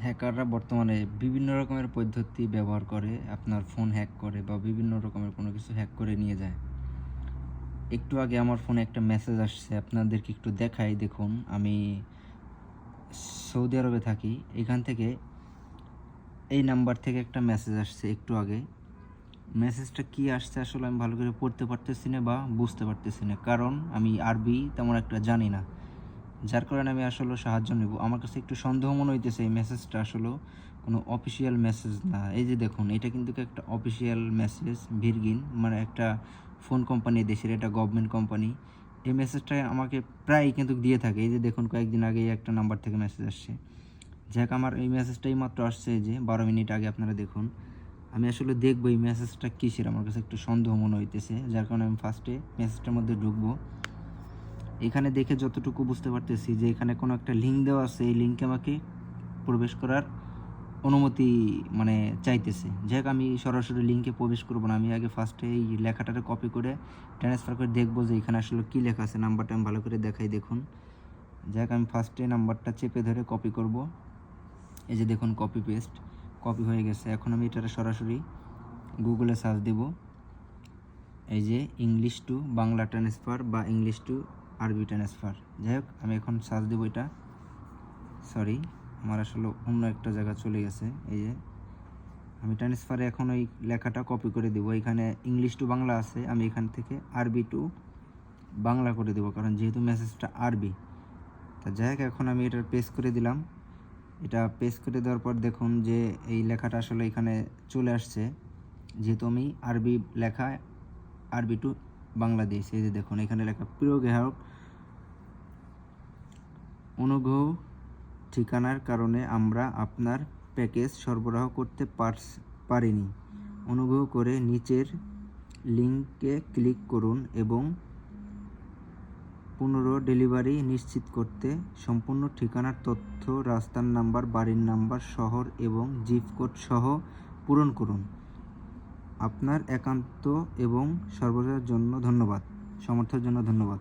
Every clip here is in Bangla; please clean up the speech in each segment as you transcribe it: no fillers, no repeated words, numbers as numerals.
হ্যাকাররা বর্তমানে বিভিন্ন রকমের পদ্ধতি ব্যবহার করে আপনার ফোন হ্যাক করে বা বিভিন্ন রকমের কোনো কিছু হ্যাক করে নিয়ে যায়। একটু আগে আমার ফোনে একটা মেসেজ আসছে, আপনাদেরকে একটু দেখাই। দেখুন, আমি সৌদি আরবে থাকি। এখান থেকে এই নাম্বার থেকে একটা মেসেজ আসছে একটু আগে। মেসেজটা কী আসছে আসলে আমি ভালো করে পড়তে পারতেছি না বা বুঝতে পারতেছি না, কারণ আমি আরবি তেমন একটা জানি না। যার কারণে আমি আসলে সাহায্য নেব। আমার কাছে একটু সন্দেহ মনে হইতেছে এই মেসেজটা আসলেও কোনো অফিসিয়াল মেসেজ না। এই যে দেখুন, এটা কিন্তু একটা অফিসিয়াল মেসেজ, ভিরগিন মানে একটা ফোন কোম্পানি, দেশের এটা গভর্নমেন্ট কোম্পানি। এই মেসেজটা আমাকে প্রায়ই কিন্তু দিয়ে থাকে। এই যে দেখুন, কয়েকদিন আগেই একটা নাম্বার থেকে মেসেজ আসছে। যাক, আমার এই মেসেজটা এইমাত্র আসছে, এই যে 12 মিনিট আগে। আপনারা দেখুন, আমি আসলে দেখবো এই মেসেজটা কিসের। আমার কাছে একটু সন্দেহ মনে হইতেছে, যার কারণে আমি ফার্স্টে মেসেজটার মধ্যে ঢুকবো। এখানে দেখে যতটুকু বুঝতে পারতেছি যে এখানে কোনো একটা লিঙ্ক দেওয়া আছে, এই লিঙ্কে আমাকে প্রবেশ করার অনুমতি মানে চাইতেছে। যাই হোক, আমি সরাসরি লিঙ্কে প্রবেশ করব না। আমি আগে ফার্স্টে এই লেখাটাকে কপি করে ট্রান্সফার করে দেখবো যে এখানে আসলে কী লেখা আছে। নাম্বারটা আমি ভালো করে দেখাই, দেখুন। যাই হোক, আমি ফার্স্টে নাম্বারটা চেপে ধরে কপি করব। এই যে দেখুন, কপি পেস্ট, কপি হয়ে গেছে। এখন আমি এটা সরাসরি গুগলে সার্চ দেব। এই যে ইংলিশ টু বাংলা ট্রান্সফার বা ইংলিশ টু আরবি ট্রান্সফার। যাই হোক, আমি এখন সার্চ দেবো এটা। সরি, আমার আসলে অন্য একটা জায়গা চলে গেছে। এই যে আমি ট্রান্সফারে এখন ওই লেখাটা কপি করে দেবো। এখানে ইংলিশ টু বাংলা আছে, আমি এখান থেকে আরবি টু বাংলা করে দেবো, কারণ যেহেতু মেসেজটা আরবি। তা যাই হোক, এখন আমি এটা পেস্ট করে দিলাম। এটা পেস্ট করে দেওয়ার পর দেখুন যে এই লেখাটা আসলে এখানে চলে আসছে, যেহেতু আমি আরবি লেখা আরবি টু বাংলা দিয়েছি। এই যে দেখুন, এখানে লেখা, প্রিয় গ্রাহক, অনুগ্রহ ঠিকানার কারণে আমরা আপনার প্যাকেজ সরবরাহ করতে পারিনি। অনুগ্রহ করে নিচের লিঙ্কে ক্লিক করুন এবং ডেলিভারি নিশ্চিত করতে সম্পূর্ণ ঠিকানার তথ্য, রাস্তার নাম্বার, বাড়ির নাম্বার, শহর এবং জিপ কোড সহ পূরণ করুন। আপনার একান্ত এবং সর্বদার জন্য ধন্যবাদ, সমর্থনের জন্য ধন্যবাদ,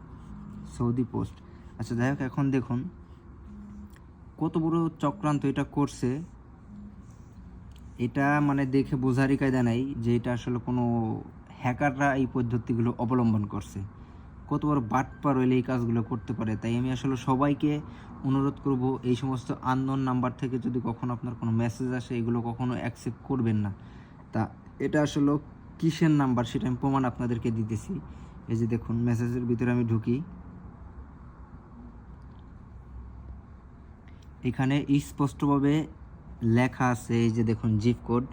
সৌদি পোস্ট। আচ্ছা, যাই হোক, এখন দেখুন কত বড় চক্রান্ত এটা করছে। এটা মানে দেখে বোঝারই কায়দা নাই যে এটা আসলে কোনো হ্যাকাররা এই পদ্ধতিগুলো অবলম্বন করছে। কত বড় বাটপার হইলে এই কাজগুলো করতে পারে। তাই আমি আসলে সবাইকে অনুরোধ করব, এই সমস্ত আননোন নাম্বার থেকে যদি কখনো আপনার কোনো মেসেজ আসে, এগুলো কখনো অ্যাকসেপ্ট করবেন না। তা এটা আসলে কিসের নাম্বার সেটা আমি প্রমাণ আপনাদেরকে দিতেছি। এই যে দেখুন, মেসেজের ভিতরে আমি ঢুকি, এখানে স্পষ্টভাবে লেখা আছে। এই যে দেখুন, জিপ কোড,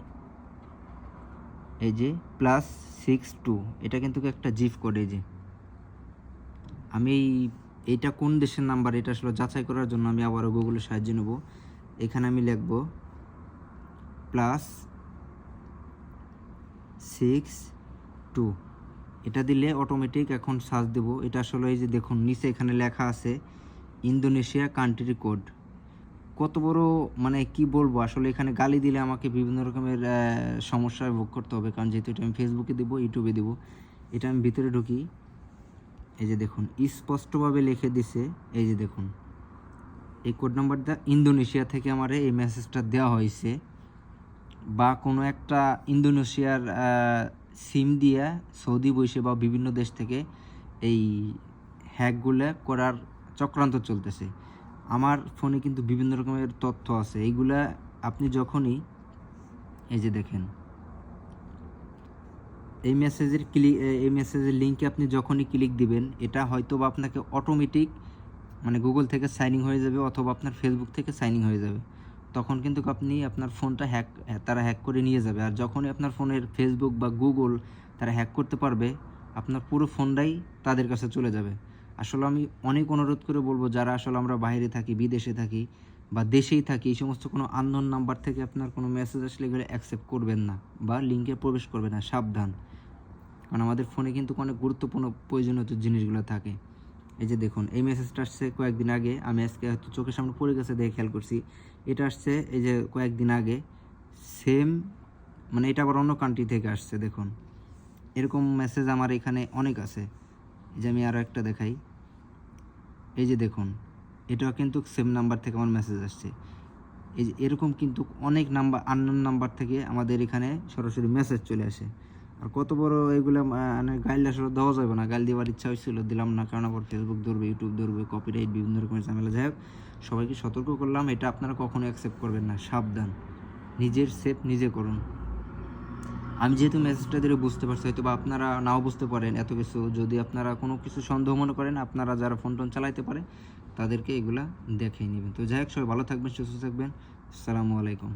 এই যে +62, এটা কিন্তু একটা জিপ কোড। এই যে আমি এইটা কোন দেশের নাম্বার এটা আসলে যাচাই করার জন্য আমি আবারও গুগলের সাহায্য নেব। এখানে আমি লিখব +62, এটা দিলে অটোমেটিক এখন সার্চ দেব। এটা আসলে এই যে দেখুন, নিচে এখানে লেখা আছে ইন্দোনেশিয়া কান্ট্রি কোড। কত বড় মানে কি বলবো, আসলে এখানে গালি দিলে আমাকে বিভিন্ন রকমের সমস্যায় ভোগ করতে হবে, কারণ যেহেতু এটা আমি ফেসবুকে দেবো, ইউটিউবে দেবো। এটা আমি ভিতরে ঢুকি, এই যে দেখুন স্পষ্টভাবে লিখে দিছে। এই যে দেখুন, এই কোড নাম্বারটা ইন্দোনেশিয়া থেকে আমার এই মেসেজটা দেওয়া হয়েছে, বা কোনো একটা ইন্দোনেশিয়ার সিম দিয়ে সৌদি বসে বা বিভিন্ন দেশ থেকে এই হ্যাকগুলো করার চক্রান্ত চলতেছে। আমার ফোনে কিন্তু বিভিন্ন রকমের তথ্য আছে। এইগুলা আপনি যখনই, এই যে দেখেন, এই মেসেজের লিঙ্কে আপনি যখনই ক্লিক দিবেন, এটা হয়তো বা আপনাকে অটোমেটিক মানে গুগল থেকে সাইন ইন হয়ে যাবে, অথবা আপনার ফেসবুক থেকে সাইন ইন হয়ে যাবে। তখন কিন্তু আপনি আপনার ফোনটা তারা হ্যাক করে নিয়ে যাবে। আর যখনই আপনার ফোনের ফেসবুক বা গুগল তারা হ্যাক করতে পারবে, আপনার পুরো ফোনটাই তাদের কাছে চলে যাবে। আসলে আমি অনেক অনুরোধ করে বলবো, যারা আসলে আমরা বাইরে থাকি, বিদেশে থাকি বা দেশেই থাকি, এই সমস্ত কোনো আননোন নাম্বার থেকে আপনার কোনো মেসেজ আসলে এগুলো অ্যাকসেপ্ট করবেন না বা লিঙ্কে প্রবেশ করবেন না, সাবধান। কারণ আমাদের ফোনে কিন্তু অনেক গুরুত্বপূর্ণ প্রয়োজনীয় জিনিসগুলো থাকে। এই যে দেখুন, এই মেসেজটা আসছে কয়েকদিন আগে, আমি আজকে হয়তো চোখের সামনে পড়ে গেছে দেখে খেয়াল করছি। এটা আসছে এই যে কয়েকদিন আগে, সেম মানে এটা আবার অন্য কান্ট্রি থেকে আসছে। দেখুন, এরকম মেসেজ আমার এখানে অনেক আছে। এই যে আমি আরও একটা দেখাই, এই যে দেখুন, এটাও কিন্তু সেম নাম্বার থেকে আমার মেসেজ আসছে। এই যে এরকম কিন্তু অনেক নাম্বার আননোন নাম্বার থেকে আমাদের এখানে সরাসরি মেসেজ চলে আসে। আর কত বড় এগুলো মানে গাইল আসলে দেওয়া যাবে না, গাইল দেওয়ার ইচ্ছা হয়েছিল দিলাম না, কারণ আবার ফেসবুক ধরবে, ইউটিউব ধরবে, কপিরাইট বিভিন্ন রকমের ঝামেলা। যাই হোক, সবাইকে সতর্ক করলাম, এটা আপনারা কখনো অ্যাকসেপ্ট করবেন না, সাবধান, নিজের সেফ নিজে করুন। আমি যেহেতু মেসেজটা দিয়ে বুঝতে পারছি, হয়তো বা আপনারা নাও বুঝতে পারেন এত কিছু। যদি আপনারা কোনো কিছু সন্দেহ মনে করেন, আপনারা যারা ফোন টোন চালাইতে পারে তাদেরকে এগুলা দেখিয়ে নেবেন। তো যাই হোক, সবাই ভালো থাকবেন, সুস্থ থাকবেন। আসসালামু আলাইকুম।